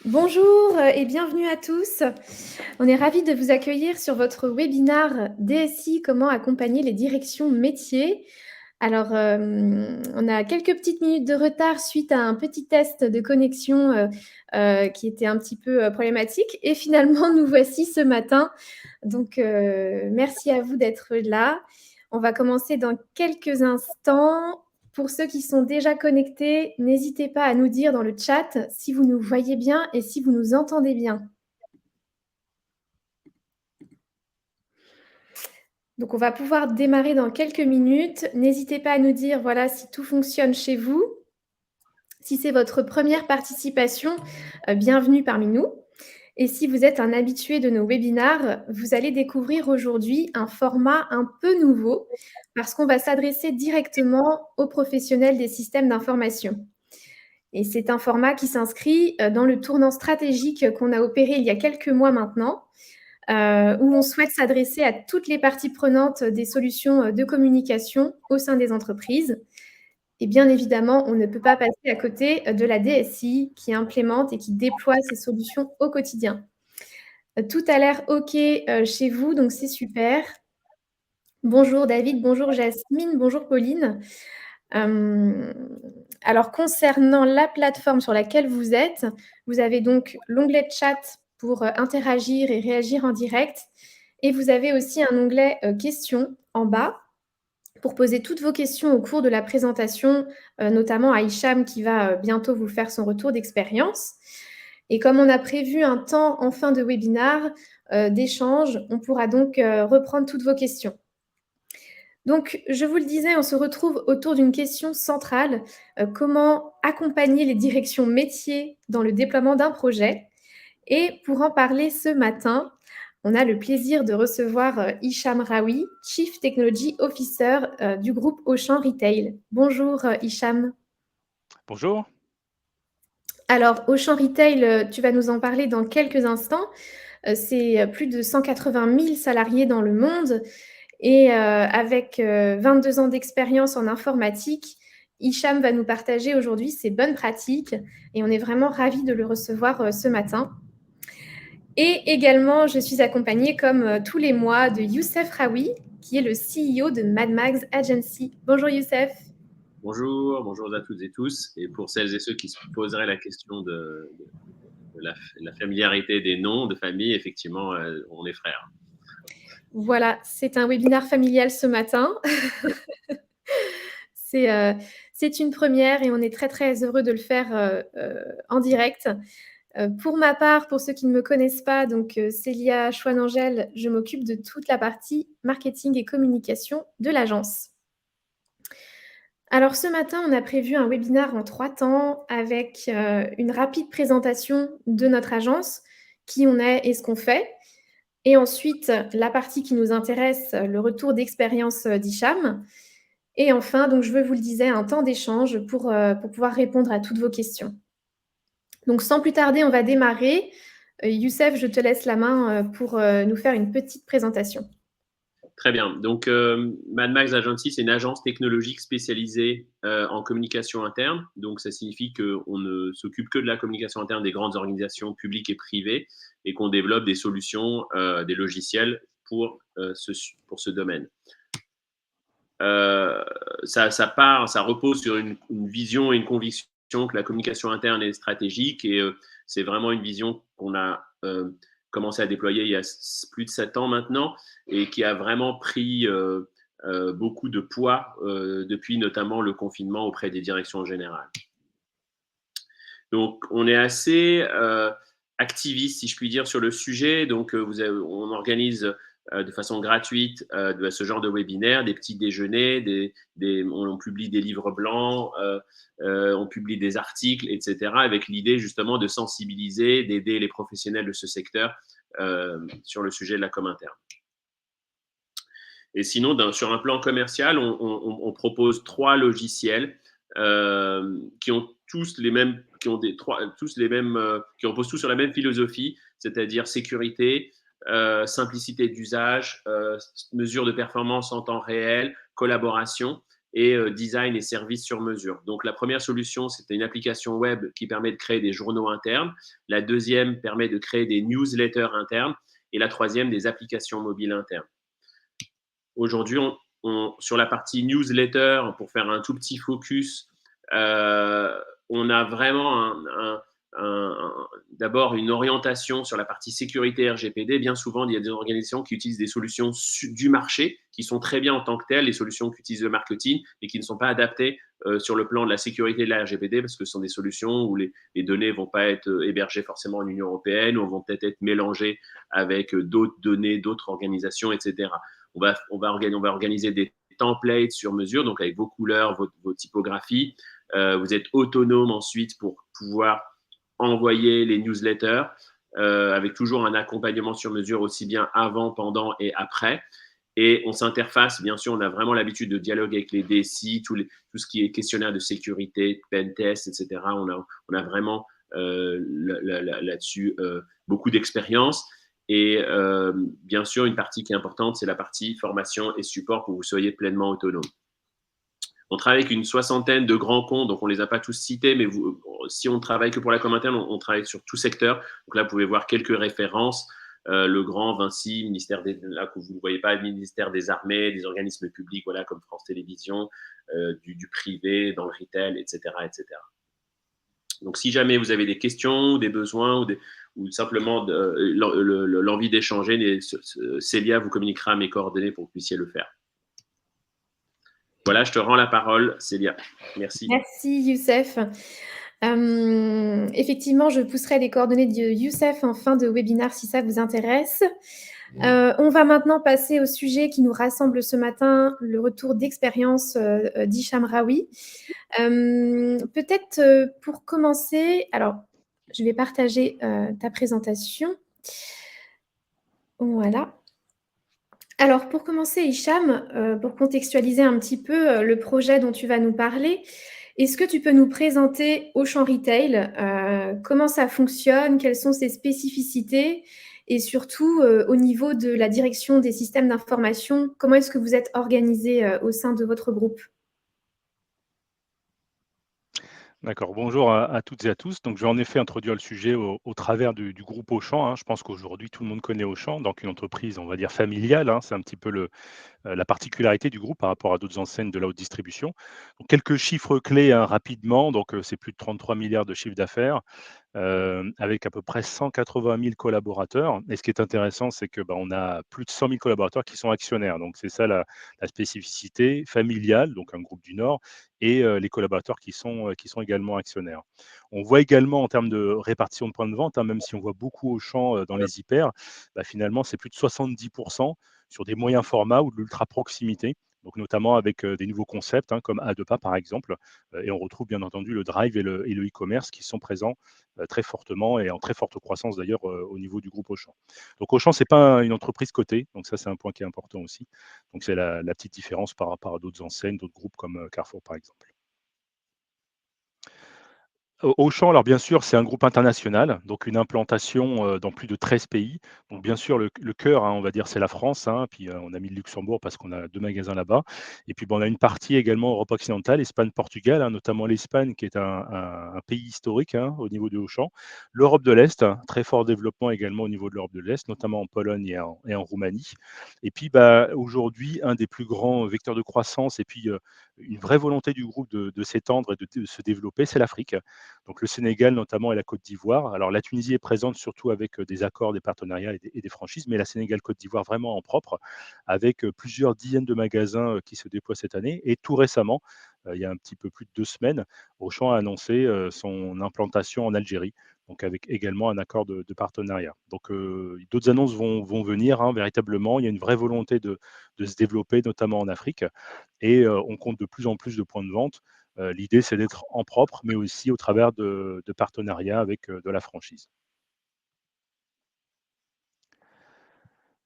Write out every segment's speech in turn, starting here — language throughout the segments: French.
Bonjour et bienvenue à tous. On est ravis de vous accueillir sur votre webinaire DSI, comment accompagner les directions métiers. Alors, on a quelques petites minutes de retard suite à un petit test de connexion qui était un petit peu problématique. Et finalement, nous voici ce matin. Donc, merci à vous d'être là. On va commencer dans quelques instants. Pour ceux qui sont déjà connectés, n'hésitez pas à nous dire dans le chat si vous nous voyez bien et si vous nous entendez bien. Donc, on va pouvoir démarrer dans quelques minutes. N'hésitez pas à nous dire voilà, si tout fonctionne chez vous. Si c'est votre première participation, bienvenue parmi nous. Et si vous êtes un habitué de nos webinaires, vous allez découvrir aujourd'hui un format un peu nouveau parce qu'on va s'adresser directement aux professionnels des systèmes d'information. Et c'est un format qui s'inscrit dans le tournant stratégique qu'on a opéré il y a quelques mois maintenant, où on souhaite s'adresser à toutes les parties prenantes des solutions de communication au sein des entreprises. Et bien évidemment, on ne peut pas passer à côté de la DSI qui implémente et qui déploie ces solutions au quotidien. Tout a l'air OK chez vous, donc c'est super. Bonjour David, bonjour Jasmine, bonjour Pauline. Alors concernant la plateforme sur laquelle vous êtes, vous avez donc l'onglet chat pour interagir et réagir en direct. Et vous avez aussi un onglet questions en bas pour poser toutes vos questions au cours de la présentation, notamment à Hicham qui va bientôt vous faire son retour d'expérience. Et comme on a prévu un temps en fin de webinaire d'échange, on pourra donc reprendre toutes vos questions. Donc, je vous le disais, on se retrouve autour d'une question centrale, comment accompagner les directions métiers dans le déploiement d'un projet. Et pour en parler ce matin, on a le plaisir de recevoir Hicham Raoui, Chief Technology Officer du groupe Auchan Retail. Bonjour Hicham. Bonjour. Alors, Auchan Retail, tu vas nous en parler dans quelques instants. C'est plus de 180 000 salariés dans le monde et avec 22 ans d'expérience en informatique, Hicham va nous partager aujourd'hui ses bonnes pratiques et on est vraiment ravis de le recevoir ce matin. Et également, je suis accompagnée, comme tous les mois, de Youssef Raoui, qui est le CEO de Mad Max Agency. Bonjour Youssef. Bonjour à toutes et tous. Et pour celles et ceux qui se poseraient la question de la familiarité des noms de famille, effectivement, on est frères. Voilà, c'est un webinaire familial ce matin. C'est une première et on est très, très heureux de le faire en direct. Pour ma part, pour ceux qui ne me connaissent pas, donc Célia Chouanangel, je m'occupe de toute la partie marketing et communication de l'agence. Alors ce matin, on a prévu un webinaire en 3 temps avec une rapide présentation de notre agence, qui on est et ce qu'on fait. Et ensuite, la partie qui nous intéresse, le retour d'expérience d'Hicham. Et enfin, donc je vous le disais, un temps d'échange pour pouvoir répondre à toutes vos questions. Donc sans plus tarder, on va démarrer. Youssef, je te laisse la main pour nous faire une petite présentation. Très bien. Donc, Mad Max Agency, c'est une agence technologique spécialisée en communication interne. Donc, ça signifie qu'on ne s'occupe que de la communication interne des grandes organisations publiques et privées et qu'on développe des solutions, des logiciels pour ce domaine. Ça repose sur une vision et une conviction que la communication interne est stratégique et c'est vraiment une vision qu'on a commencé à déployer il y a plus de 7 ans maintenant et qui a vraiment pris beaucoup de poids depuis notamment le confinement auprès des directions générales. Donc, on est assez activiste, si je puis dire, sur le sujet. Donc, on organise de façon gratuite ce genre de webinaire, des petits déjeuners, on publie des livres blancs, on publie des articles, etc., avec l'idée justement de sensibiliser, d'aider les professionnels de ce secteur sur le sujet de la com interne. Et sinon, sur un plan commercial, on propose 3 logiciels qui ont tous les mêmes, qui reposent tous sur la même philosophie, c'est-à-dire sécurité, simplicité d'usage, mesure de performance en temps réel, collaboration. et design et services sur mesure. Donc la première solution, c'était une application web qui permet de créer des journaux internes. La deuxième permet de créer des newsletters internes. Et la troisième, des applications mobiles internes. Aujourd'hui, sur la partie newsletter, pour faire un tout petit focus, on a vraiment d'abord une orientation sur la partie sécurité RGPD. Bien souvent, il y a des organisations qui utilisent des solutions du marché qui sont très bien en tant que telles, les solutions qu'utilise le marketing, et qui ne sont pas adaptées sur le plan de la sécurité de la RGPD, parce que ce sont des solutions où les données ne vont pas être hébergées forcément en Union européenne, ou vont peut-être être mélangées avec d'autres données, d'autres organisations, etc. On va organiser des templates sur mesure, donc avec vos couleurs, vos typographies. Vous êtes autonome ensuite pour pouvoir envoyer les newsletters avec toujours un accompagnement sur mesure aussi bien avant, pendant et après. Et on s'interface, bien sûr, on a vraiment l'habitude de dialoguer avec les DSI, tout ce qui est questionnaire de sécurité, pen test, etc. On a vraiment là-dessus beaucoup d'expérience. Et bien sûr, une partie qui est importante, c'est la partie formation et support pour que vous soyez pleinement autonome. On travaille avec une soixantaine de grands comptes, donc on ne les a pas tous cités, mais si on travaille que pour la com interne, on travaille sur tout secteur. Donc là, vous pouvez voir quelques références. Le grand Vinci, ministère là que vous ne voyez pas, ministère des Armées, des organismes publics, voilà, comme France Télévisions, du privé, dans le retail, etc., etc. Donc, si jamais vous avez des questions, des besoins ou simplement l'envie d'échanger, Célia vous communiquera mes coordonnées pour que vous puissiez le faire. Voilà, je te rends la parole, Célia. Merci. Merci, Youssef. Effectivement, je pousserai les coordonnées de Youssef en fin de webinaire si ça vous intéresse. On va maintenant passer au sujet qui nous rassemble ce matin, le retour d'expérience d'Hicham Raoui. Peut-être pour commencer, alors je vais partager ta présentation. Voilà. Alors pour commencer, Hicham, pour contextualiser un petit peu le projet dont tu vas nous parler, est-ce que tu peux nous présenter Auchan Retail, comment ça fonctionne, quelles sont ses spécificités et surtout au niveau de la direction des systèmes d'information, comment est-ce que vous êtes organisé au sein de votre groupe? D'accord, bonjour à toutes et à tous. Donc, je vais en effet introduire le sujet au travers du groupe Auchan, hein. Je pense qu'aujourd'hui, tout le monde connaît Auchan, donc une entreprise, on va dire, familiale, hein. C'est un petit peu la particularité du groupe par rapport à d'autres enseignes de la haute distribution. Donc, quelques chiffres clés, hein, rapidement. Donc, c'est plus de 33 milliards de chiffre d'affaires, avec à peu près 180 000 collaborateurs. Et ce qui est intéressant, c'est que, on a plus de 100 000 collaborateurs qui sont actionnaires. Donc, c'est ça la spécificité familiale, donc un groupe du Nord, et les collaborateurs qui sont également actionnaires. On voit également en termes de répartition de points de vente, hein, même si on voit beaucoup Auchan dans les hyper, finalement, c'est plus de 70% sur des moyens formats ou de l'ultra proximité. Donc notamment avec des nouveaux concepts, hein, comme A2PA par exemple, et on retrouve bien entendu le drive et le e-commerce qui sont présents très fortement et en très forte croissance d'ailleurs au niveau du groupe Auchan. Donc Auchan, c'est pas une entreprise cotée, donc ça c'est un point qui est important aussi. Donc c'est la petite différence par rapport à d'autres enseignes, d'autres groupes comme Carrefour par exemple. Auchan, alors bien sûr, c'est un groupe international, donc une implantation dans plus de 13 pays. Donc bien sûr, le cœur, hein, on va dire, c'est la France, hein, puis on a mis le Luxembourg parce qu'on a 2 magasins là-bas. Et puis on a une partie également Europe occidentale, Espagne, Portugal, hein, notamment l'Espagne qui est un pays historique, hein, au niveau de Auchan. L'Europe de l'Est, hein, très fort développement également au niveau de l'Europe de l'Est, notamment en Pologne et en Roumanie. Et puis aujourd'hui, un des plus grands vecteurs de croissance et puis une vraie volonté du groupe de s'étendre et de se développer, c'est l'Afrique. Donc le Sénégal notamment et la Côte d'Ivoire. Alors la Tunisie est présente surtout avec des accords, des partenariats et des franchises, mais la Sénégal-Côte d'Ivoire vraiment en propre, avec plusieurs dizaines de magasins qui se déploient cette année. Et tout récemment, il y a un petit peu plus de 2 semaines, Auchan a annoncé son implantation en Algérie, donc avec également un accord de partenariat. Donc d'autres annonces vont venir, hein, véritablement. Il y a une vraie volonté de se développer, notamment en Afrique, et on compte de plus en plus de points de vente. L'idée, c'est d'être en propre, mais aussi au travers de partenariats avec de la franchise.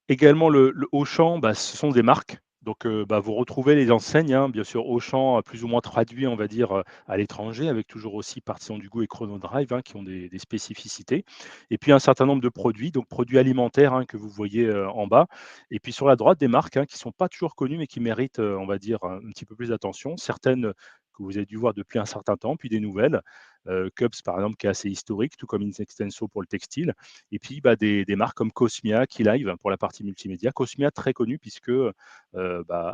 Également, le Auchan, ce sont des marques. Donc, vous retrouvez les enseignes, hein, bien sûr Auchan, plus ou moins traduit, on va dire, à l'étranger, avec toujours aussi Partisan du Goût et Chronodrive, hein, qui ont des spécificités. Et puis un certain nombre de produits, donc produits alimentaires, hein, que vous voyez, en bas. Et puis sur la droite, des marques, hein, qui sont pas toujours connues, mais qui méritent, on va dire, un petit peu plus d'attention. Certaines, que vous avez dû voir depuis un certain temps, puis des nouvelles. Cubs, par exemple, qui est assez historique, tout comme Inextenso pour le textile. Et puis, des marques comme Cosmia, Keylive pour la partie multimédia. Cosmia, très connu puisque,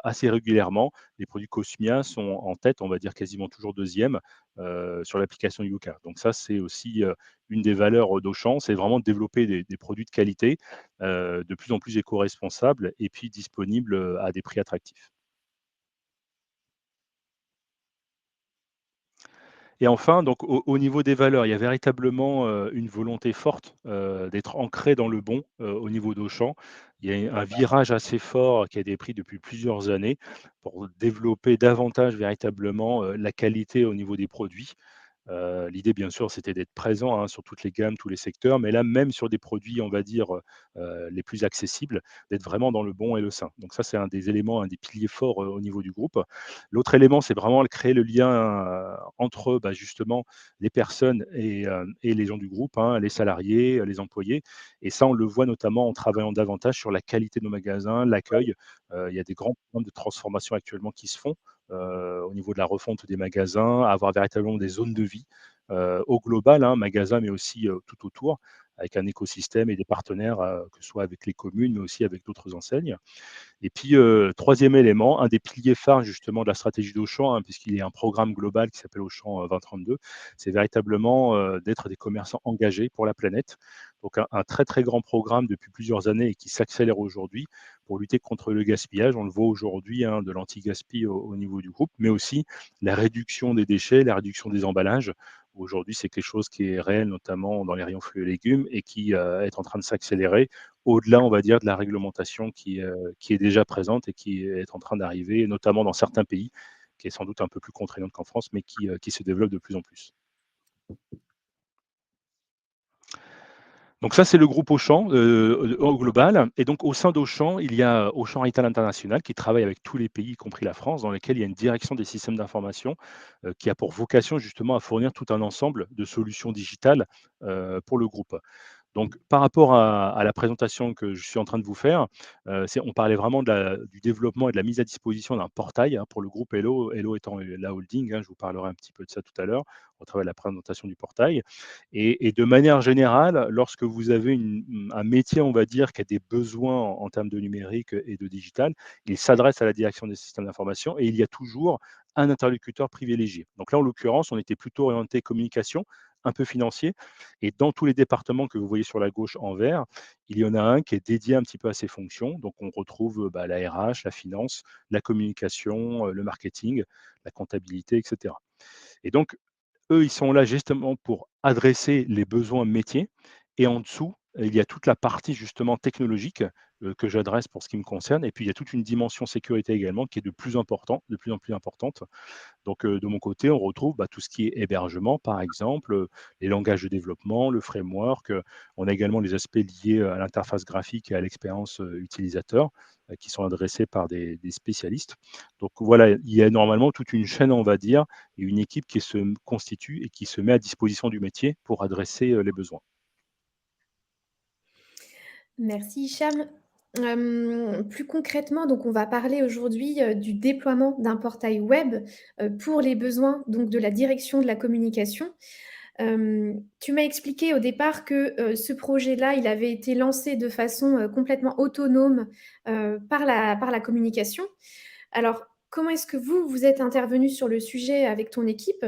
assez régulièrement, les produits Cosmia sont en tête, on va dire quasiment toujours deuxième sur l'application Yuka. Donc ça, c'est aussi une des valeurs d'Auchan, c'est vraiment de développer des produits de qualité, de plus en plus éco-responsables et puis disponibles à des prix attractifs. Et enfin, donc au niveau des valeurs, il y a véritablement, une volonté forte, d'être ancré dans le bon, au niveau d'Auchan. Il y a un virage assez fort qui a été pris depuis plusieurs années pour développer davantage véritablement, la qualité au niveau des produits. L'idée, bien sûr, c'était d'être présent, hein, sur toutes les gammes, tous les secteurs, mais là, même sur des produits, on va dire, les plus accessibles, d'être vraiment dans le bon et le sain. Donc ça, c'est un des éléments, un des piliers forts, au niveau du groupe. L'autre élément, c'est vraiment créer le lien, entre, justement, les personnes et les gens du groupe, hein, les salariés, les employés. Et ça, on le voit notamment en travaillant davantage sur la qualité de nos magasins, l'accueil. Il y a des grands programmes de transformation actuellement qui se font, au niveau de la refonte des magasins, avoir véritablement des zones de vie, au global, hein, magasins, mais aussi, tout autour, avec un écosystème et des partenaires, que ce soit avec les communes, mais aussi avec d'autres enseignes. Et puis, 3e élément, un des piliers phares justement de la stratégie d'Auchan, hein, puisqu'il y a un programme global qui s'appelle Auchan, 2032, c'est véritablement, d'être des commerçants engagés pour la planète. Donc un très, très grand programme depuis plusieurs années et qui s'accélère aujourd'hui pour lutter contre le gaspillage. On le voit aujourd'hui, hein, de l'anti-gaspi au niveau du groupe, mais aussi la réduction des déchets, la réduction des emballages. Aujourd'hui, c'est quelque chose qui est réel, notamment dans les rayons fruits et légumes et qui, est en train de s'accélérer au-delà, on va dire, de la réglementation qui est déjà présente et qui est en train d'arriver, notamment dans certains pays, qui est sans doute un peu plus contraignante qu'en France, mais qui se développe de plus en plus. Donc ça, c'est le groupe Auchan, au global. Et donc au sein d'Auchan, il y a Auchan Retail International qui travaille avec tous les pays, y compris la France, dans lesquels il y a une direction des systèmes d'information, qui a pour vocation justement à fournir tout un ensemble de solutions digitales, pour le groupe. Donc, par rapport à la présentation que je suis en train de vous faire, on parlait vraiment du développement et de la mise à disposition d'un portail, hein, pour le groupe Hello, Hello étant la holding, hein, je vous parlerai un petit peu de ça tout à l'heure, au travers de la présentation du portail. Et de manière générale, lorsque vous avez un métier, on va dire, qui a des besoins en termes de numérique et de digital, il s'adresse à la direction des systèmes d'information et il y a toujours un interlocuteur privilégié. Donc là, en l'occurrence, on était plutôt orienté communication, un peu financier, et dans tous les départements que vous voyez sur la gauche en vert, il y en a un qui est dédié un petit peu à ces fonctions. Donc on retrouve, la RH, la finance, la communication, le marketing, la comptabilité, et cetera. Et donc eux, ils sont là justement pour adresser les besoins métiers, et en dessous, il y a toute la partie justement technologique, que j'adresse pour ce qui me concerne, et puis il y a toute une dimension sécurité également qui est de plus en plus importante. Donc, de mon côté, on retrouve, tout ce qui est hébergement, par exemple, les langages de développement, le framework. On a également les aspects liés à l'interface graphique et à l'expérience utilisateur, qui sont adressés par des spécialistes. Donc voilà, il y a normalement toute une chaîne, on va dire, et une équipe qui se constitue et qui se met à disposition du métier pour adresser les besoins. Merci Hicham. Plus concrètement, donc on va parler aujourd'hui, du déploiement d'un portail web, pour les besoins donc de la direction de la communication. Tu m'as expliqué au départ que, ce projet-là, il avait été lancé de façon, complètement autonome, par la communication. Alors, comment est-ce que vous êtes intervenus sur le sujet avec ton équipe?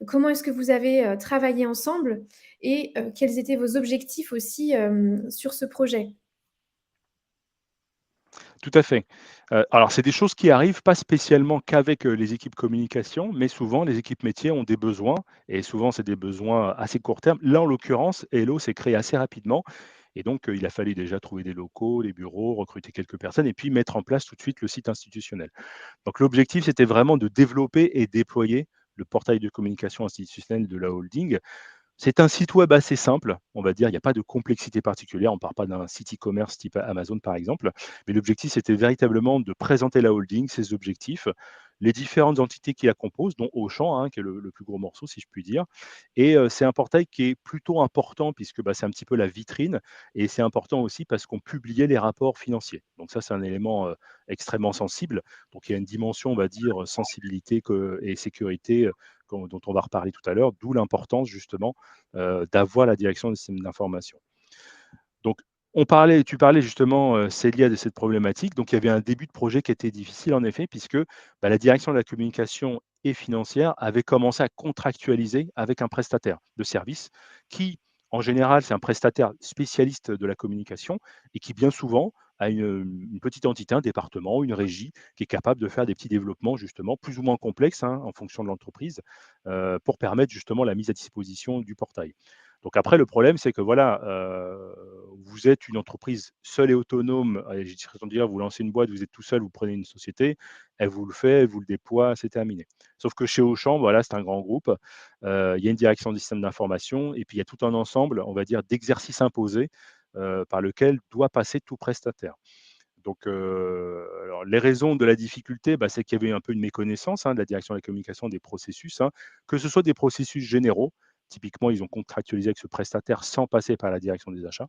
Comment est-ce que vous avez, travaillé ensemble? Et quels étaient vos objectifs aussi, sur ce projet? Tout à fait. Alors c'est des choses qui arrivent pas spécialement qu'avec, les équipes communication, mais souvent les équipes métiers ont des besoins, et souvent c'est des besoins assez court terme. Là, en l'occurrence, Hello s'est créé assez rapidement, et donc, il a fallu déjà trouver des locaux, des bureaux, recruter quelques personnes et puis mettre en place tout de suite le site institutionnel. Donc l'objectif, c'était vraiment de développer et déployer le portail de communication institutionnelle de la holding. C'est un site web assez simple, on va dire, il n'y a pas de complexité particulière, on ne part pas d'un site e-commerce type Amazon par exemple, mais l'objectif c'était véritablement de présenter la holding, ses objectifs, les différentes entités qui la composent, dont Auchan, hein, qui est le plus gros morceau si je puis dire. Et c'est un portail qui est plutôt important puisque, bah, c'est un petit peu la vitrine et c'est important aussi parce qu'on publiait les rapports financiers. Donc ça, c'est un élément, extrêmement sensible. Donc il y a une dimension, on va dire, sensibilité et sécurité, dont on va reparler tout à l'heure, d'où l'importance justement d'avoir la direction des systèmes d'information. Donc, tu parlais justement, Célia, de cette problématique. Donc, il y avait un début de projet qui était difficile en effet, puisque bah, la direction de la communication et financière avait commencé à contractualiser avec un prestataire de service qui, en général, c'est un prestataire spécialiste de la communication et qui, bien souvent, a une petite entité, un département, une régie qui est capable de faire des petits développements justement plus ou moins complexes, hein, en fonction de l'entreprise, pour permettre justement la mise à disposition du portail. Donc après, le problème, c'est que voilà, vous êtes une entreprise seule et autonome, et j'ai l'impression de dire, vous lancez une boîte, vous êtes tout seul, vous prenez une société, elle vous le fait, elle vous le déploie, c'est terminé. Sauf que chez Auchan, voilà, c'est un grand groupe, il y a une direction des systèmes d'information et puis il y a tout un ensemble, on va dire, d'exercices imposés, par lequel doit passer tout prestataire. Donc, alors les raisons de la difficulté, bah, c'est qu'il y avait un peu une méconnaissance, hein, de la direction de la communication des processus, hein, que ce soit des processus généraux. Typiquement, ils ont contractualisé avec ce prestataire sans passer par la direction des achats.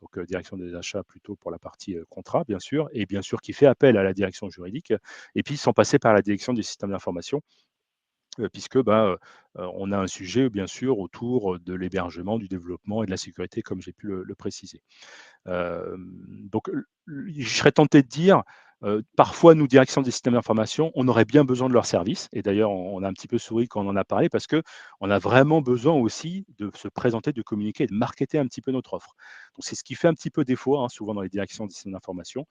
Donc, direction des achats plutôt pour la partie, contrat, bien sûr, et bien sûr qui fait appel à la direction juridique, et puis sans passer par la direction des systèmes d'information, puisque, bah, on a un sujet, bien sûr, autour de l'hébergement, du développement et de la sécurité, comme j'ai pu le préciser. Donc, je serais tenté de dire, parfois, nous, direction des systèmes d'information, on aurait bien besoin de leurs services et d'ailleurs, on a un petit peu souri quand on en a parlé parce que on a vraiment besoin aussi de se présenter, de communiquer et de marketer un petit peu notre offre. Donc c'est ce qui fait un petit peu défaut, hein, souvent dans les directions des systèmes d'information.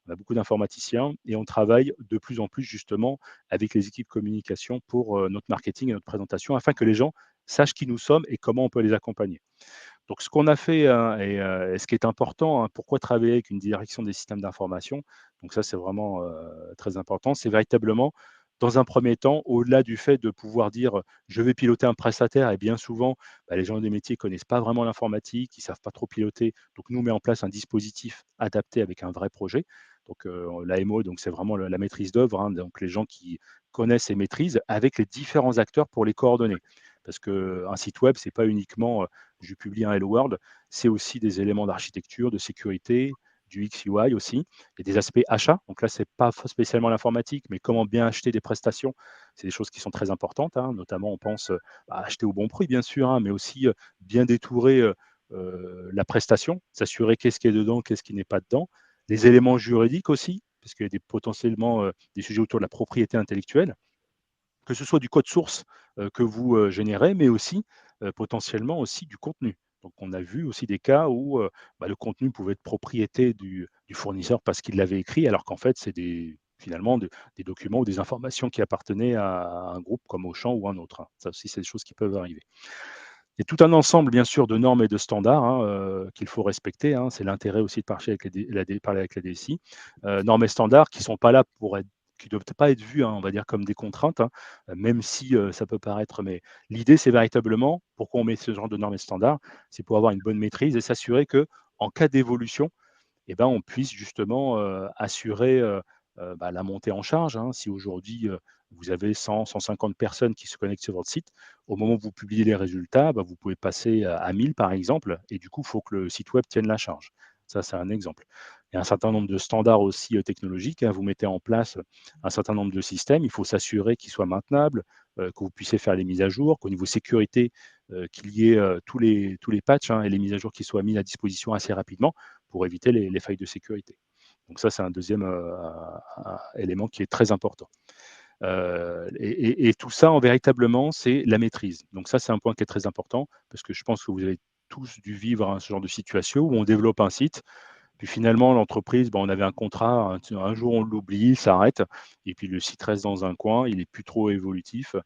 On a beaucoup d'informaticiens et on travaille de plus en plus justement avec les équipes communication pour, notre marketing et notre présentation afin que les gens sachent qui nous sommes et comment on peut les accompagner. Donc ce qu'on a fait, hein, et ce qui est important, hein, pourquoi travailler avec une direction des systèmes d'information? Donc ça, c'est vraiment, très important. C'est véritablement, dans un premier temps, au-delà du fait de pouvoir dire, «Je vais piloter un prestataire» et bien souvent, bah, les gens des métiers ne connaissent pas vraiment l'informatique, ils ne savent pas trop piloter. Donc nous, on met en place un dispositif adapté avec un vrai projet. Donc l'AMO, donc c'est vraiment la maîtrise d'œuvre, hein, donc les gens qui connaissent et maîtrisent avec les différents acteurs pour les coordonner. Parce qu'un site web, c'est pas uniquement, je publie un Hello World, c'est aussi des éléments d'architecture, de sécurité, du X/UI aussi et des aspects achats. Donc là, c'est pas spécialement l'informatique, mais comment bien acheter des prestations. C'est des choses qui sont très importantes, hein, notamment on pense, à acheter au bon prix bien sûr, hein, mais aussi, bien détourer, la prestation, s'assurer qu'est-ce qui est dedans, qu'est-ce qui n'est pas dedans. Les éléments juridiques aussi, parce qu'il y a potentiellement, des sujets autour de la propriété intellectuelle. Que ce soit du code source, que vous, générez, mais aussi, potentiellement aussi du contenu. Donc on a vu aussi des cas où, bah, le contenu pouvait être propriété du fournisseur parce qu'il l'avait écrit, alors qu'en fait c'est finalement des documents ou des informations qui appartenaient à un groupe comme Auchan ou un autre, hein. Ça aussi, c'est des choses qui peuvent arriver. Il y a tout un ensemble bien sûr de normes et de standards, hein, qu'il faut respecter, hein. C'est l'intérêt aussi de parler avec parler avec la DSI. Normes et standards qui sont pas là pour être qui doivent pas être vus, hein, on va dire comme des contraintes, hein, même si, ça peut paraître, mais l'idée c'est véritablement, pourquoi on met ce genre de normes et standards? C'est pour avoir une bonne maîtrise et s'assurer que en cas d'évolution, et ben, on puisse justement, assurer, bah, la montée en charge, hein. Si aujourd'hui, vous avez 100-150 personnes qui se connectent sur votre site, au moment où vous publiez les résultats, bah, vous pouvez passer à 1 000 par exemple et du coup, il faut que le site web tienne la charge. Ça, c'est un exemple. Il y a un certain nombre de standards aussi, technologiques, hein. Vous mettez en place un certain nombre de systèmes. Il faut s'assurer qu'ils soient maintenables, que vous puissiez faire les mises à jour, qu'au niveau sécurité, qu'il y ait, tous les patchs, hein, et les mises à jour qui soient mis à disposition assez rapidement pour éviter les failles de sécurité. Donc ça, c'est un deuxième élément qui est très important. Et tout ça, véritablement, c'est la maîtrise. Donc ça, c'est un point qui est très important parce que je pense que vous avez tous dû vivre, hein, ce genre de situation où on développe un site, puis finalement l'entreprise, ben, on avait un contrat, un jour on l'oublie, il s'arrête et puis le site reste dans un coin, il est plus trop évolutif.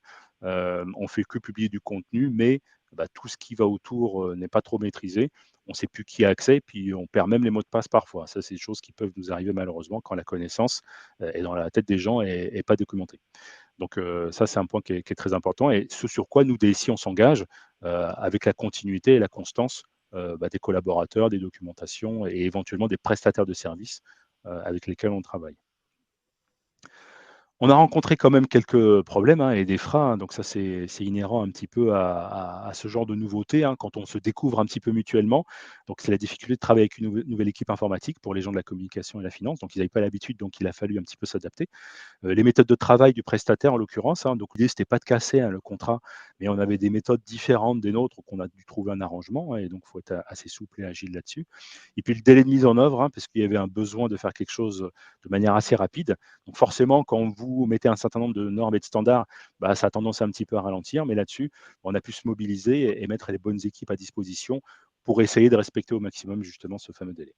On fait que publier du contenu, mais bah, tout ce qui va autour, n'est pas trop maîtrisé. On ne sait plus qui a accès, puis on perd même les mots de passe parfois. Ça, c'est des choses qui peuvent nous arriver malheureusement quand la connaissance, est dans la tête des gens et pas documentée. Donc ça, c'est un point qui est très important et ce sur quoi nous, DSI, on s'engage, avec la continuité et la constance des collaborateurs, des documentations et éventuellement des prestataires de services avec lesquels on travaille. On a rencontré quand même quelques problèmes et des freins, donc ça c'est inhérent un petit peu à ce genre de nouveauté, quand on se découvre un petit peu mutuellement. Donc c'est la difficulté de travailler avec une nouvelle équipe informatique pour les gens de la communication et la finance. Donc ils n'avaient pas l'habitude, donc il a fallu un petit peu s'adapter. Les méthodes de travail du prestataire en l'occurrence, donc l'idée c'était pas de casser le contrat, mais on avait des méthodes différentes des nôtres, donc on a dû trouver un arrangement et donc il faut être assez souple et agile là-dessus. Et puis le délai de mise en œuvre, parce qu'il y avait un besoin de faire quelque chose de manière assez rapide. Donc forcément, quand vous mettez un certain nombre de normes et de standards, ça a tendance un petit peu à ralentir, mais là-dessus, on a pu se mobiliser et mettre les bonnes équipes à disposition pour essayer de respecter au maximum justement ce fameux délai.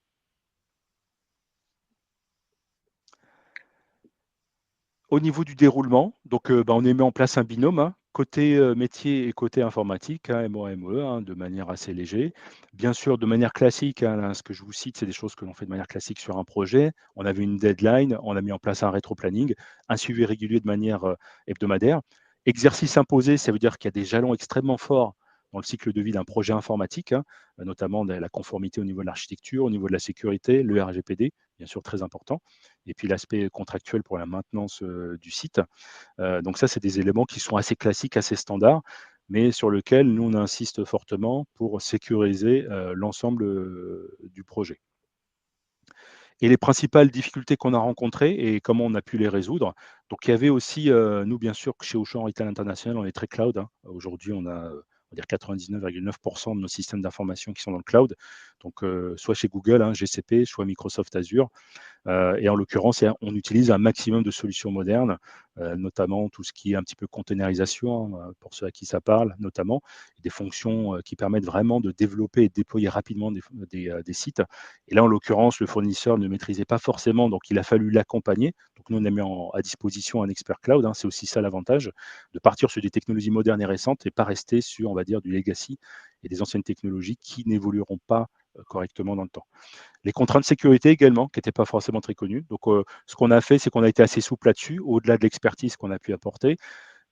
Au niveau du déroulement, donc on a mis en place un binôme, côté métier et côté informatique, MOA/MOE, de manière assez léger. Bien sûr, de manière classique, là, ce que je vous cite, c'est des choses que l'on fait de manière classique sur un projet. On avait une deadline, on a mis en place un rétro-planning, un suivi régulier de manière hebdomadaire. Exercice imposé, ça veut dire qu'il y a des jalons extrêmement forts dans le cycle de vie d'un projet informatique, notamment la conformité au niveau de l'architecture, au niveau de la sécurité, le RGPD, bien sûr très important, et puis l'aspect contractuel pour la maintenance du site. Donc ça, c'est des éléments qui sont assez classiques, assez standards, mais sur lesquels nous, on insiste fortement pour sécuriser l'ensemble du projet. Et les principales difficultés qu'on a rencontrées et comment on a pu les résoudre. Donc il y avait aussi, nous bien sûr, chez Auchan Retail International, on est très cloud. Aujourd'hui, on a, on va dire 99,9% de nos systèmes d'information qui sont dans le cloud. Donc soit chez Google, GCP, soit Microsoft Azure. Et en l'occurrence, on utilise un maximum de solutions modernes, notamment tout ce qui est un petit peu containerisation, pour ceux à qui ça parle, notamment, des fonctions qui permettent vraiment de développer et de déployer rapidement des sites. Et là, en l'occurrence, le fournisseur ne maîtrisait pas forcément, donc il a fallu l'accompagner. Donc nous, on a mis à disposition un expert cloud. C'est aussi ça l'avantage, de partir sur des technologies modernes et récentes et pas rester sur, on va dire, du legacy et des anciennes technologies qui n'évolueront pas correctement dans le temps. Les contraintes de sécurité également, qui n'étaient pas forcément très connues. Donc, ce qu'on a fait, c'est qu'on a été assez souple là-dessus, au-delà de l'expertise qu'on a pu apporter.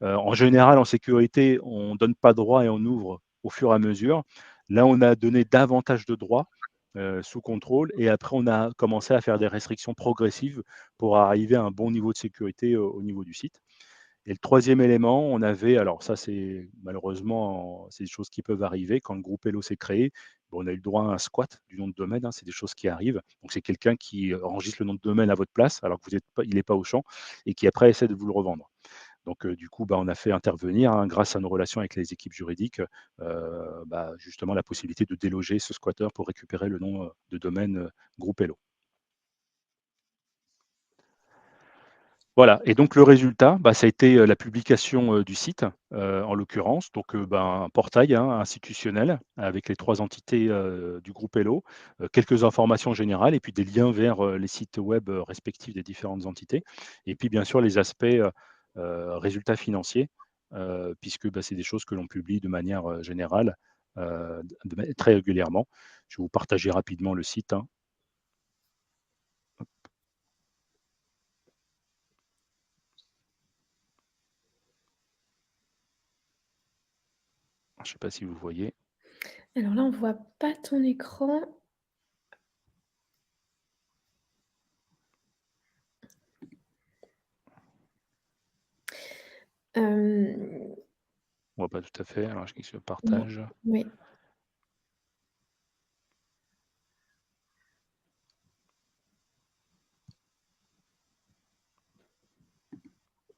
En général, en sécurité, on ne donne pas droit et on ouvre au fur et à mesure. Là, on a donné davantage de droits sous contrôle et après, on a commencé à faire des restrictions progressives pour arriver à un bon niveau de sécurité au niveau du site. Et le troisième élément, on avait, alors ça c'est malheureusement, c'est des choses qui peuvent arriver quand le groupe Hello s'est créé. Bon, on a eu le droit à un squat du nom de domaine, c'est des choses qui arrivent. Donc c'est quelqu'un qui enregistre le nom de domaine à votre place alors que vous êtes pas, il n'est pas au champ et qui après essaie de vous le revendre. Donc du coup, on a fait intervenir, grâce à nos relations avec les équipes juridiques, justement la possibilité de déloger ce squatter pour récupérer le nom de domaine groupe Hello. Voilà, et donc le résultat, ça a été la publication du site, en l'occurrence, donc un portail institutionnel avec les 3 entités du groupe Hello, quelques informations générales et puis des liens vers les sites web respectifs des différentes entités. Et puis bien sûr les aspects résultats financiers, puisque c'est des choses que l'on publie de manière générale, très régulièrement. Je vais vous partager rapidement le site. Je ne sais pas si vous voyez. Alors là, on ne voit pas ton écran. On voit pas tout à fait, alors je clique sur Non, partage. oui.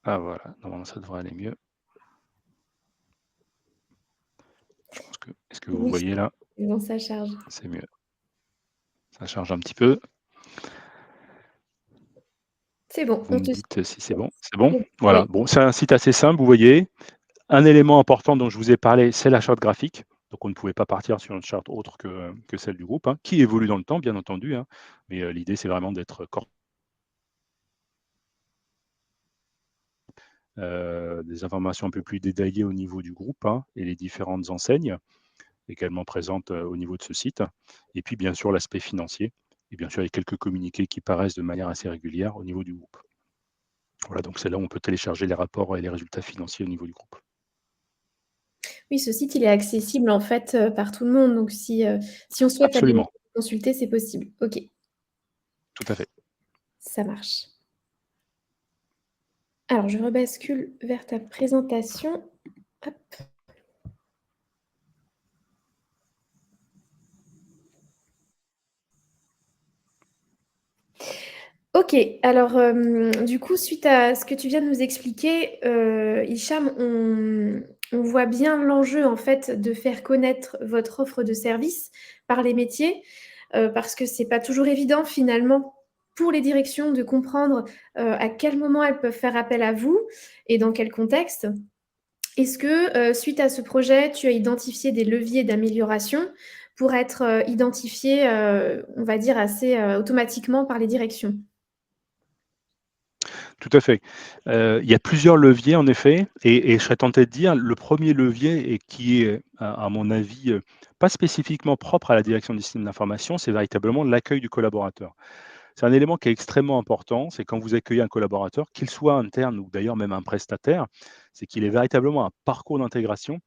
Ah voilà, normalement ça devrait aller mieux. Je pense que, est-ce que vous Oui, voyez là? bon, ça charge. C'est mieux. Ça charge un petit peu. C'est bon, Vous on me te suit. dites si c'est bon. C'est bon? Oui. Voilà. Bon, c'est un site assez simple, vous voyez. Un élément important dont je vous ai parlé, c'est la charte graphique. Donc on ne pouvait pas partir sur une charte autre que celle du groupe, qui évolue dans le temps, bien entendu. Mais l'idée, c'est vraiment d'être des informations un peu plus détaillées au niveau du groupe et les différentes enseignes également présentes au niveau de ce site. Et puis, bien sûr, l'aspect financier. Et bien sûr, il y a quelques communiqués qui paraissent de manière assez régulière au niveau du groupe. Voilà, donc c'est là où on peut télécharger les rapports et les résultats financiers au niveau du groupe. Oui, ce site, il est accessible, en fait, par tout le monde, donc si on souhaite aller Absolument, consulter, c'est possible. OK, tout à fait. ça marche. Alors je rebascule vers ta présentation. Hop. OK, alors, du coup, suite à ce que tu viens de nous expliquer, Hicham, on voit bien l'enjeu, en fait, de faire connaître votre offre de service par les métiers, parce que c'est pas toujours évident, finalement, pour les directions de comprendre, à quel moment elles peuvent faire appel à vous et dans quel contexte. Est-ce que, suite à ce projet, tu as identifié des leviers d'amélioration pour être, identifiés, on va dire assez, automatiquement par les directions? Tout à fait. Il y a plusieurs leviers en effet et je serais tenté de dire le premier levier et qui est à mon avis, pas spécifiquement propre à la direction des systèmes d'information, c'est véritablement l'accueil du collaborateur. C'est un élément qui est extrêmement important, c'est quand vous accueillez un collaborateur, qu'il soit interne ou d'ailleurs même un prestataire, c'est qu'il ait véritablement un parcours d'intégration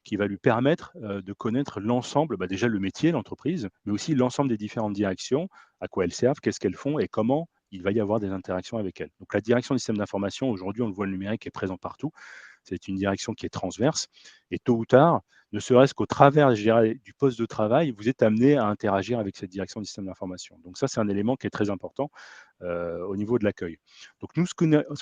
qui va lui permettre, de connaître l'ensemble, bah, déjà le métier, l'entreprise, mais aussi l'ensemble des différentes directions, à quoi elles servent, qu'est-ce qu'elles font et comment il va y avoir des interactions avec elles. Donc la direction des systèmes d'information, aujourd'hui, on le voit, le numérique est présent partout. C'est une direction qui est transverse et tôt ou tard, ne serait-ce qu'au travers, je dirais, du poste de travail, vous êtes amené à interagir avec cette direction des systèmes d'information. Donc ça, c'est un élément qui est très important au niveau de l'accueil. Donc nous, ce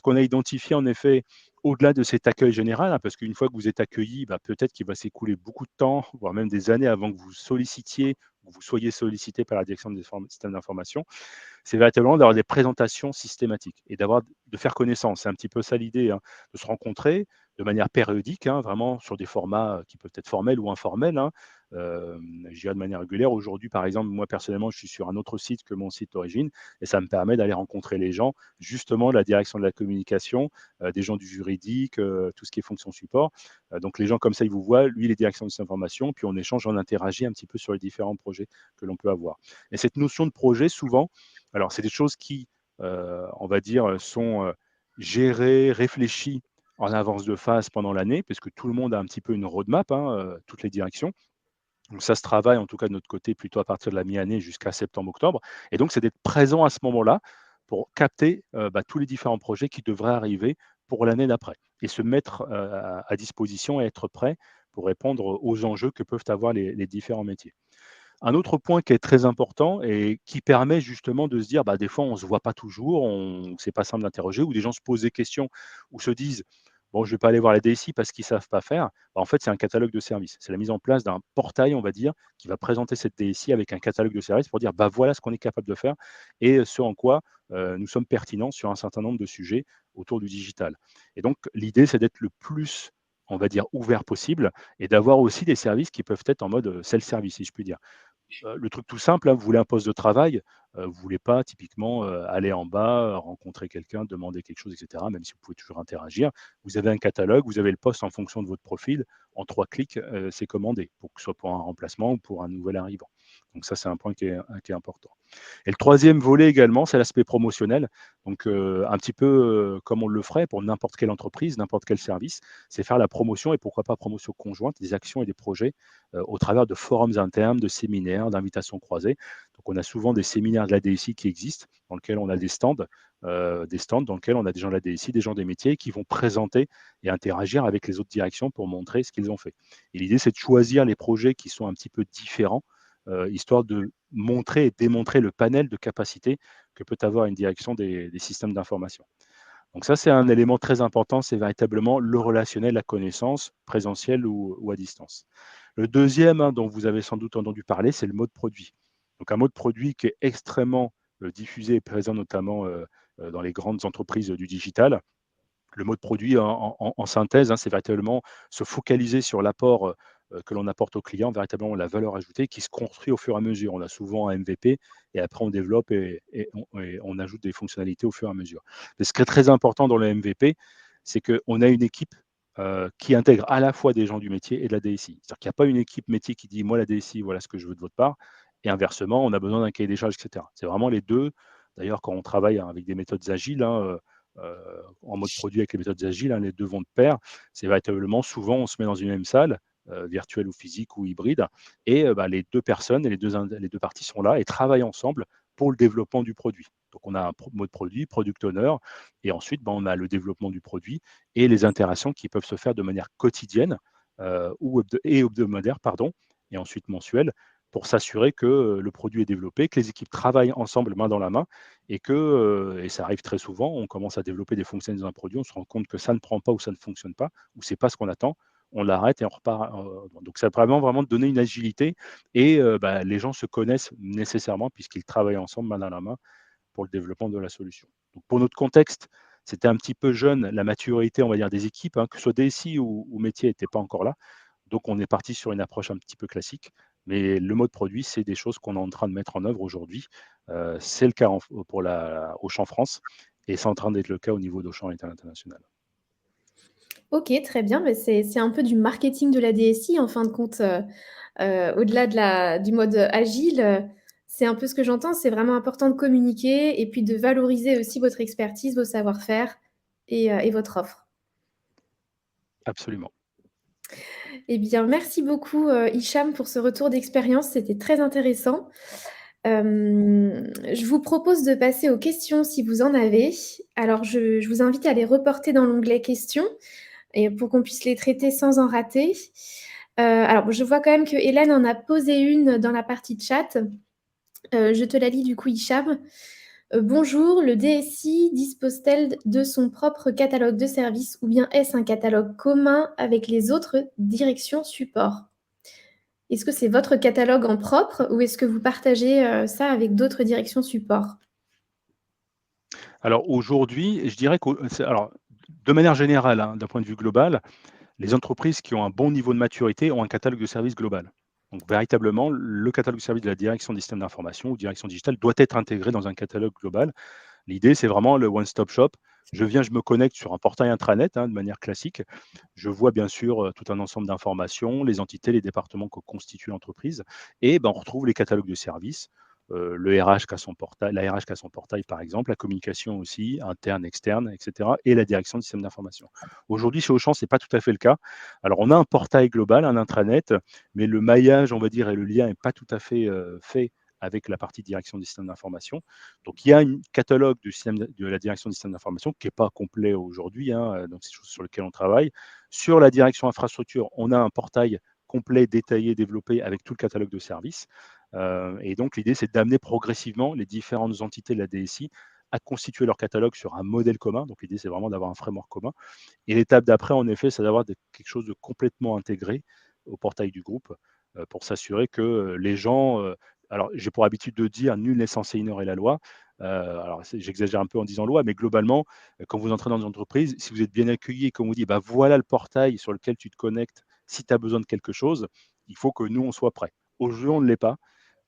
qu'on a identifié en effet, au-delà de cet accueil général, hein, parce qu'une fois que vous êtes accueilli, bah, peut-être qu'il va s'écouler beaucoup de temps, voire même des années avant que vous sollicitiez ou vous soyez sollicité par la direction des systèmes d'information, c'est véritablement d'avoir des présentations systématiques et de faire connaissance. C'est un petit peu ça l'idée, hein, de se rencontrer de manière périodique, hein, vraiment sur des formats qui peuvent être formels ou informels, hein, je dirais de manière régulière. Aujourd'hui, par exemple, moi personnellement, je suis sur un autre site que mon site d'origine et ça me permet d'aller rencontrer les gens, justement de la direction de la communication, des gens du juridique, tout ce qui est fonction support. Donc les gens comme ça, ils vous voient, lui, les directions de information, puis on échange, on interagit un petit peu sur les différents projets que l'on peut avoir. Et cette notion de projet, souvent, alors, c'est des choses qui, on va dire, sont, gérées, réfléchies en avance de phase pendant l'année, puisque tout le monde a un petit peu une roadmap, hein, toutes les directions. Donc ça se travaille, en tout cas de notre côté, plutôt à partir de la mi-année jusqu'à septembre-octobre et donc c'est d'être présent à ce moment-là pour capter, bah, tous les différents projets qui devraient arriver pour l'année d'après et se mettre, à disposition et être prêt pour répondre aux enjeux que peuvent avoir les différents métiers. Un autre point qui est très important et qui permet justement de se dire, bah, des fois, on ne se voit pas toujours, c'est pas simple d'interroger ou des gens se posent des questions ou se disent: «Bon, je ne vais pas aller voir la DSI parce qu'ils ne savent pas faire». Bah, en fait, c'est un catalogue de services. C'est la mise en place d'un portail, on va dire, qui va présenter cette DSI avec un catalogue de services pour dire: «Bah, voilà ce qu'on est capable de faire et ce en quoi, nous sommes pertinents sur un certain nombre de sujets autour du digital». Et donc l'idée, c'est d'être le plus, on va dire, ouvert possible et d'avoir aussi des services qui peuvent être en mode, self-service, si je puis dire. Le truc tout simple, hein, vous voulez un poste de travail, vous voulez pas typiquement, aller en bas, rencontrer quelqu'un, demander quelque chose et cetera, même si vous pouvez toujours interagir. Vous avez un catalogue, vous avez le poste en fonction de votre profil. En 3 clics, c'est commandé, pour que ce soit pour un remplacement ou pour un nouvel arrivant. Donc ça, c'est un point qui est important. Et le troisième volet également, c'est l'aspect promotionnel. Donc, un petit peu, comme on le ferait pour n'importe quelle entreprise, n'importe quel service, c'est faire la promotion et pourquoi pas promotion conjointe des actions et des projets, au travers de forums internes, de séminaires, d'invitations croisées. Donc on a souvent des séminaires de la DSI qui existent, dans lesquels on a des stands dans lesquels on a des gens de la DSI, des gens des métiers qui vont présenter et interagir avec les autres directions pour montrer ce qu'ils ont fait. Et l'idée, c'est de choisir les projets qui sont un petit peu différents, histoire de montrer et démontrer le panel de capacités que peut avoir une direction des systèmes d'information. Donc ça, c'est un élément très important, c'est véritablement le relationnel, la connaissance, présentielle ou à distance. Le deuxième, hein, dont vous avez sans doute entendu parler, c'est le mode produit. Donc un mode produit qui est extrêmement diffusé et présent notamment dans les grandes entreprises du digital. Le mode produit en synthèse, hein, c'est véritablement se focaliser sur l'apport, que l'on apporte au client, véritablement la valeur ajoutée qui se construit au fur et à mesure. On a souvent un MVP et après on développe et on ajoute des fonctionnalités au fur et à mesure. Mais ce qui est très important dans le MVP, c'est qu'on a une équipe, qui intègre à la fois des gens du métier et de la DSI. C'est-à-dire qu'il n'y a pas une équipe métier qui dit: «Moi la DSI, voilà ce que je veux de votre part» et inversement, on a besoin d'un cahier des charges et cetera. C'est vraiment les 2. D'ailleurs, quand on travaille avec des méthodes agiles, hein, en mode produit avec les méthodes agiles, hein, les 2 vont de pair. C'est véritablement souvent, on se met dans une même salle, virtuel ou physique ou hybride. Et les 2 personnes et les 2 parties sont là et travaillent ensemble pour le développement du produit. Donc on a un mode produit, product owner, et ensuite, on a le développement du produit et les interactions qui peuvent se faire de manière quotidienne, ou hebdomadaire, pardon, et ensuite mensuelle, pour s'assurer que le produit est développé, que les équipes travaillent ensemble main dans la main, et que, et ça arrive très souvent, on commence à développer des fonctionnalités dans un produit, on se rend compte que ça ne prend pas ou ça ne fonctionne pas, ou c'est pas ce qu'on attend, on l'arrête et on repart. Donc ça permet vraiment de donner une agilité, et les gens se connaissent nécessairement puisqu'ils travaillent ensemble main dans la main pour le développement de la solution. Donc pour notre contexte, c'était un petit peu jeune, la maturité, on va dire, des équipes, hein, que ce soit DSI ou métier n'était pas encore là. Donc on est parti sur une approche un petit peu classique, mais le mode produit, c'est des choses qu'on est en train de mettre en œuvre aujourd'hui. C'est le cas pour Auchan France, et c'est en train d'être le cas au niveau d'Auchan international. OK, très bien, c'est un peu du marketing de la DSI en fin de compte, au-delà du mode agile, c'est un peu ce que j'entends, c'est vraiment important de communiquer et puis de valoriser aussi votre expertise, vos savoir-faire et votre offre. Absolument. Eh bien, merci beaucoup, Hicham, pour ce retour d'expérience, c'était très intéressant. Je vous propose de passer aux questions si vous en avez. Alors je vous invite à les reporter dans l'onglet questions et pour qu'on puisse les traiter sans en rater. Alors je vois quand même que Hélène en a posé une dans la partie chat. Je te la lis du coup, Hicham. Bonjour, le DSI dispose-t-elle de son propre catalogue de services ou bien est-ce un catalogue commun avec les autres directions support? Est-ce que c'est votre catalogue en propre ou est-ce que vous partagez, ça avec d'autres directions support? Alors aujourd'hui, je dirais que de manière générale, hein, d'un point de vue global, les entreprises qui ont un bon niveau de maturité ont un catalogue de services global. Donc véritablement, le catalogue de services de la direction des systèmes d'information ou direction digitale doit être intégré dans un catalogue global. L'idée, c'est vraiment le one-stop shop. Je viens, je me connecte sur un portail intranet, hein, de manière classique. Je vois bien sûr tout un ensemble d'informations, les entités, les départements que constitue l'entreprise, et on retrouve les catalogues de services. Le RH qui a son portail, la RH qui a son portail par exemple, la communication aussi, interne, externe, etc. Et la direction du système d'information. Aujourd'hui, chez Auchan, ce n'est pas tout à fait le cas. Alors, on a un portail global, un intranet, mais le maillage, on va dire, et le lien n'est pas tout à fait fait avec la partie direction du système d'information. Donc, il y a un catalogue de la direction du système d'information qui n'est pas complet aujourd'hui, hein, donc c'est des choses sur lesquelles on travaille. Sur la direction infrastructure, on a un portail complet, détaillé, développé avec tout le catalogue de services. Et donc, l'idée, c'est d'amener progressivement les différentes entités de la DSI à constituer leur catalogue sur un modèle commun. Donc, l'idée, c'est vraiment d'avoir un framework commun. Et l'étape d'après, en effet, c'est d'avoir quelque chose de complètement intégré au portail du groupe, pour s'assurer que les gens. Alors, j'ai pour habitude de dire nul n'est censé ignorer la loi. Alors, j'exagère un peu en disant loi, mais globalement, quand vous entrez dans une entreprise, si vous êtes bien accueilli et qu'on vous dit bah, voilà le portail sur lequel tu te connectes, si tu as besoin de quelque chose, il faut que nous, on soit prêts. Aujourd'hui, on ne l'est pas.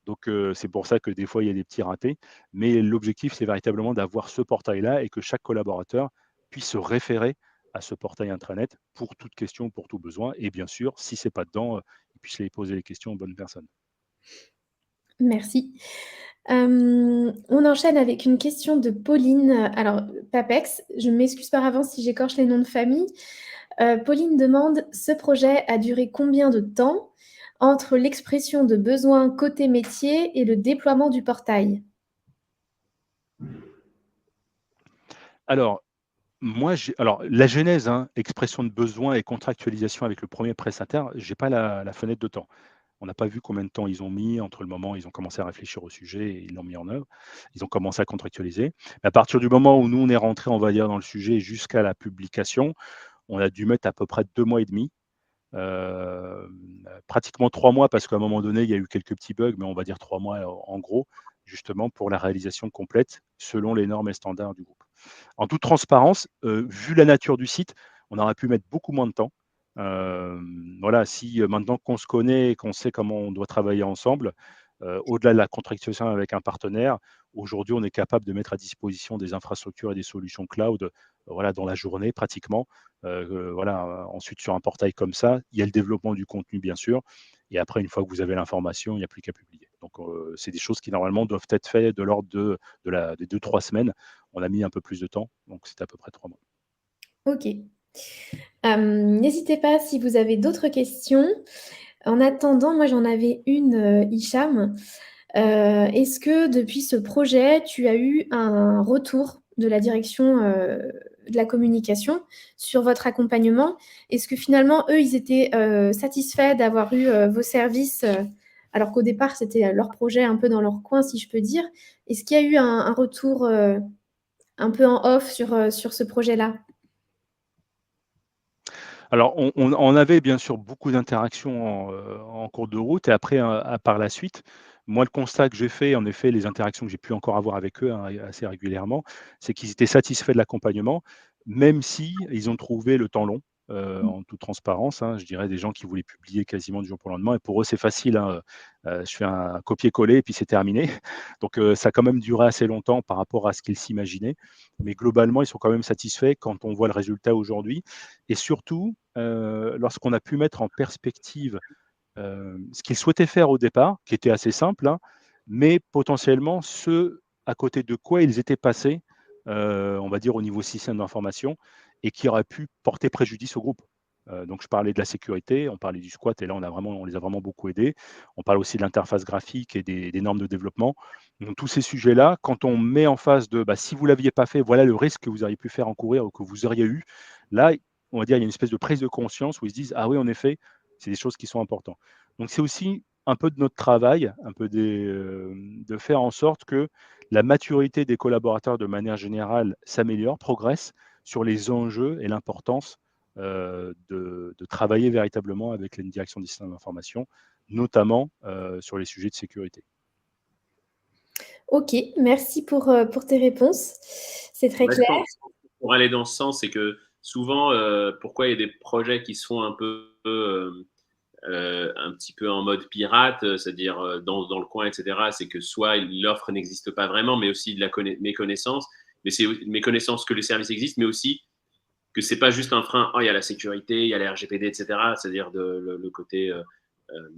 Donc, c'est pour ça que des fois, il y a des petits ratés. Mais l'objectif, c'est véritablement d'avoir ce portail-là et que chaque collaborateur puisse se référer à ce portail intranet pour toute question, pour tout besoin. Et bien sûr, si ce n'est pas dedans, il puisse aller poser les questions aux bonnes personnes. Merci. On enchaîne avec une question de Pauline, alors Papex, je m'excuse par avance si j'écorche les noms de famille. Pauline demande: «Ce projet a duré combien de temps entre l'expression de besoin côté métier et le déploiement du portail?» Alors, la genèse, hein, expression de besoin et contractualisation avec le premier prestataire, j'ai pas la fenêtre de temps. On n'a pas vu combien de temps ils ont mis entre le moment où ils ont commencé à réfléchir au sujet et ils l'ont mis en œuvre. Ils ont commencé à contractualiser. À partir du moment où nous, on est rentré, on va dire, dans le sujet jusqu'à la publication, on a dû mettre à peu près 2 mois et demi. Pratiquement 3 mois parce qu'à un moment donné, il y a eu quelques petits bugs, mais on va dire 3 mois en gros, justement pour la réalisation complète selon les normes et standards du groupe. En toute transparence, vu la nature du site, on aurait pu mettre beaucoup moins de temps. Voilà, si maintenant qu'on se connaît et qu'on sait comment on doit travailler ensemble, au-delà de la contractualisation avec un partenaire, aujourd'hui, on est capable de mettre à disposition des infrastructures et des solutions cloud, voilà, dans la journée pratiquement. Voilà, ensuite sur un portail comme ça, il y a le développement du contenu bien sûr, et après une fois que vous avez l'information, il n'y a plus qu'à publier. Donc c'est des choses qui normalement doivent être faites de l'ordre des 2-3 semaines. On a mis un peu plus de temps, donc c'est à peu près 3 mois. OK. N'hésitez pas si vous avez d'autres questions. En attendant, moi j'en avais une, Hicham. Est-ce que depuis ce projet, tu as eu un retour de la direction, de la communication sur votre accompagnement? Est-ce que finalement, eux, ils étaient, satisfaits d'avoir eu, vos services, alors qu'au départ, c'était, leur projet un peu dans leur coin, si je peux dire? Est-ce qu'il y a eu un retour, un peu en off sur ce projet-là? Alors, on avait bien sûr beaucoup d'interactions en cours de route et après, par la suite, moi, le constat que j'ai fait, en effet, les interactions que j'ai pu encore avoir avec eux, hein, assez régulièrement, c'est qu'ils étaient satisfaits de l'accompagnement, même si ils ont trouvé le temps long, en toute transparence, hein. Je dirais des gens qui voulaient publier quasiment du jour pour le lendemain et pour eux, c'est facile, hein, je fais un copier-coller et puis c'est terminé. Donc, ça a quand même duré assez longtemps par rapport à ce qu'ils s'imaginaient. Mais globalement, ils sont quand même satisfaits quand on voit le résultat aujourd'hui et surtout, lorsqu'on a pu mettre en perspective, ce qu'ils souhaitaient faire au départ, qui était assez simple, hein, mais potentiellement ce à côté de quoi ils étaient passés, on va dire au niveau système d'information et qui aurait pu porter préjudice au groupe. Donc je parlais de la sécurité, on parlait du squat et là on les a vraiment beaucoup aidés. On parle aussi de l'interface graphique et des normes de développement. Donc tous ces sujets-là, quand on met en face de, bah, si vous ne l'aviez pas fait, voilà le risque que vous auriez pu faire encourir ou que vous auriez eu. Là, on va dire, il y a une espèce de prise de conscience où ils se disent: «Ah oui, en effet, c'est des choses qui sont importantes». Donc c'est aussi un peu de notre travail, un peu de faire en sorte que la maturité des collaborateurs de manière générale s'améliore, progresse sur les enjeux et l'importance de travailler véritablement avec une direction des systèmes d'information, notamment sur les sujets de sécurité. OK, merci pour tes réponses. C'est très Ouais, je clair. pense pour aller dans ce sens, c'est que souvent, pourquoi il y a des projets qui se font un peu, un petit peu en mode pirate, c'est-à-dire dans le coin, etc. C'est que soit l'offre n'existe pas vraiment, mais aussi de la méconnaissance. Mais c'est une méconnaissance que le service existe, mais aussi que c'est pas juste un frein. Oh, il y a la sécurité, il y a la RGPD, etc. C'est-à-dire le côté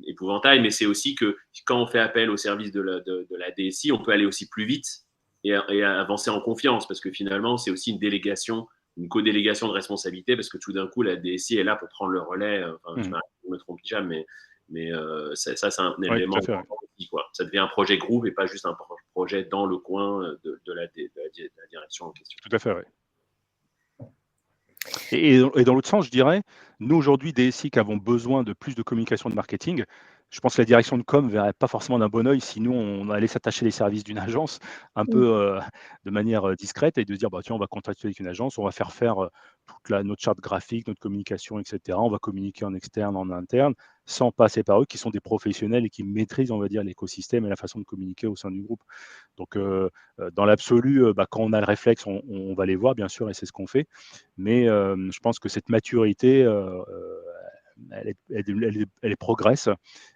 épouvantail, mais c'est aussi que quand on fait appel au service de la DSI, on peut aller aussi plus vite et avancer en confiance, parce que finalement, c'est aussi une délégation, une co-délégation de responsabilité, parce que tout d'un coup, la DSI est là pour prendre le relais. Enfin, Mmh. je me trompe déjà, mais ça, c'est un Oui, élément tout à fait, ouais. important aussi, quoi. Ça devient un projet groupe et pas juste un projet dans le coin de la direction en question. Tout à fait, ouais. Et dans l'autre sens, je dirais, nous aujourd'hui, DSI qui avons besoin de plus de communication de marketing, je pense que la direction de com verrait pas forcément d'un bon œil si nous, on allait s'attacher les services d'une agence un Mmh. peu de manière discrète et de se dire, bah, tiens, on va contractuer avec une agence, on va faire faire notre charte graphique, notre communication, etc. On va communiquer en externe, en interne, sans passer par eux, qui sont des professionnels et qui maîtrisent, on va dire, l'écosystème et la façon de communiquer au sein du groupe. Donc, dans l'absolu, bah, quand on a le réflexe, on va les voir, bien sûr, et c'est ce qu'on fait. Mais je pense que cette maturité, elle progresse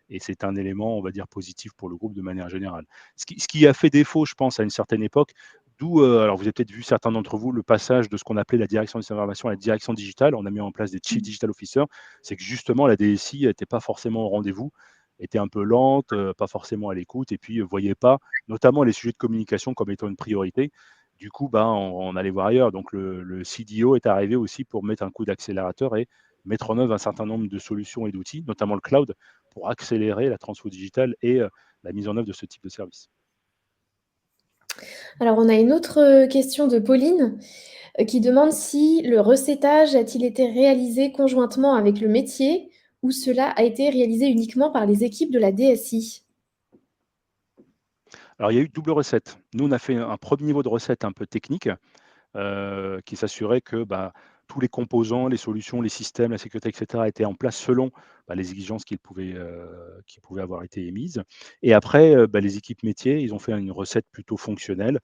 et c'est un élément, on va dire, positif pour le groupe de manière générale. Ce qui a fait défaut, je pense, à une certaine époque, d'où, alors vous avez peut-être vu certains d'entre vous, le passage de ce qu'on appelait la direction des informations à la direction digitale. On a mis en place des Chief Digital Officers. C'est que justement, la DSI n'était pas forcément au rendez-vous, était un peu lente, pas forcément à l'écoute et puis voyait pas, notamment les sujets de communication comme étant une priorité. Du coup, bah, on allait voir ailleurs. Donc le CDO est arrivé aussi pour mettre un coup d'accélérateur et mettre en œuvre un certain nombre de solutions et d'outils, notamment le cloud, pour accélérer la transfo digitale et la mise en œuvre de ce type de service. Alors on a une autre, question de Pauline, qui demande si le recettage a-t-il été réalisé conjointement avec le métier ou cela a été réalisé uniquement par les équipes de la DSI? Alors, il y a eu double recette. Nous, on a fait un premier niveau de recette un peu technique, qui s'assurait que, bah, tous les composants, les solutions, les systèmes, la sécurité, et cetera, étaient en place selon, bah, les exigences qui pouvaient avoir été émises. Et après, bah, les équipes métiers, ils ont fait une recette plutôt fonctionnelle,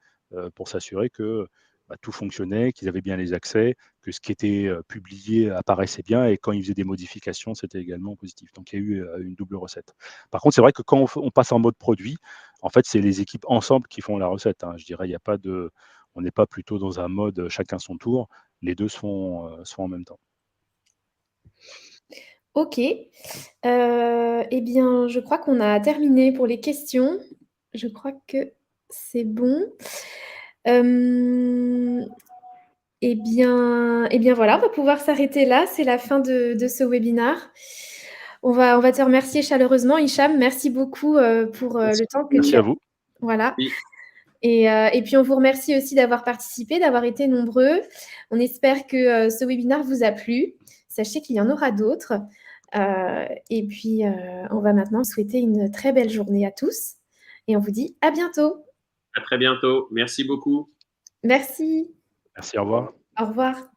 pour s'assurer que, bah, tout fonctionnait, qu'ils avaient bien les accès, que ce qui était, publié apparaissait bien et quand ils faisaient des modifications, c'était également positif. Donc il y a eu, une double recette. Par contre, c'est vrai que quand on passe en mode produit, en fait, c'est les équipes ensemble qui font la recette, hein. Je dirais, il y a pas de on n'est pas plutôt dans un mode chacun son tour, les 2 se font en même temps. OK. Eh bien, je crois qu'on a terminé pour les questions. Je crois que c'est bon. Hem bien voilà, on va pouvoir s'arrêter là. C'est la fin de ce webinaire. On va te remercier chaleureusement, Hicham. Merci beaucoup pour Merci, le temps que merci tu à as. vous. Voilà. Oui. Et puis, on vous remercie aussi d'avoir participé, d'avoir été nombreux. On espère que ce webinaire vous a plu. Sachez qu'il y en aura d'autres. Et puis, on va maintenant souhaiter une très belle journée à tous. Et on vous dit à bientôt. À très bientôt. Merci beaucoup. Merci. Merci, au revoir. Au revoir.